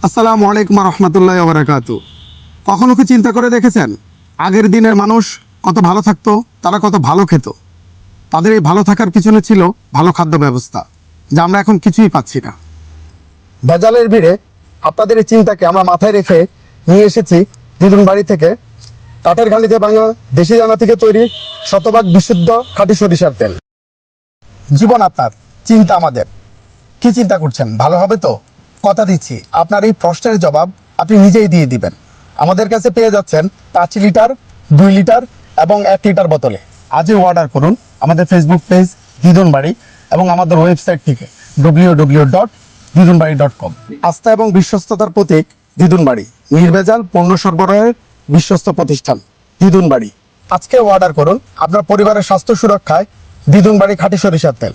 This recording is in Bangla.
আসসালামু আলাইকুম রহমতুল্লাহ বারাকাতু। কখনো কি চিন্তা করে দেখেছেন আগের দিনের মানুষ কত ভালো থাকতো, তারা কত ভালো খেত? তাদের এই ভালো থাকার পিছনে ছিল ভালো খাদ্য ব্যবস্থা, যা আমরা এখন কিছুই পাচ্ছি না। ভেজালের ভিড়ে আপনাদের এই চিন্তাকে আমরা মাথায় রেখে নিয়ে এসেছি দিদুন বাড়ি থেকে কাঠের ঘানিতে ভাঙা দেশি দানা থেকে তৈরি শতভাগ বিশুদ্ধ খাঁটি সরিষার তেল। জীবন আপনার, চিন্তা আমাদের। কি চিন্তা করছেন? ভালো হবে তো? কথা দিচ্ছি, আপনার এই প্রশ্নের জবাব আপনি নিজেই দিয়ে দিবেন। আমাদের কাছে পেয়ে যাচ্ছেন 5 লিটার, 2 লিটার এবং 1 লিটার বোতলে। আজই অর্ডার করুন আমাদের ফেসবুক পেজ দিদুন বাড়ি এবং আমাদের ওয়েবসাইট থেকে www.didunbari.com। আস্থা এবং বিশ্বস্ততার প্রতীক দিদুন বাড়ি, নির্ভেজাল পণ্য সরবরাহের বিশ্বস্ত প্রতিষ্ঠান দিদুন বাড়ি। আজকে অর্ডার করুন আপনার পরিবারের স্বাস্থ্য সুরক্ষায় দিদুন বাড়ি খাঁটি সরিষার তেল।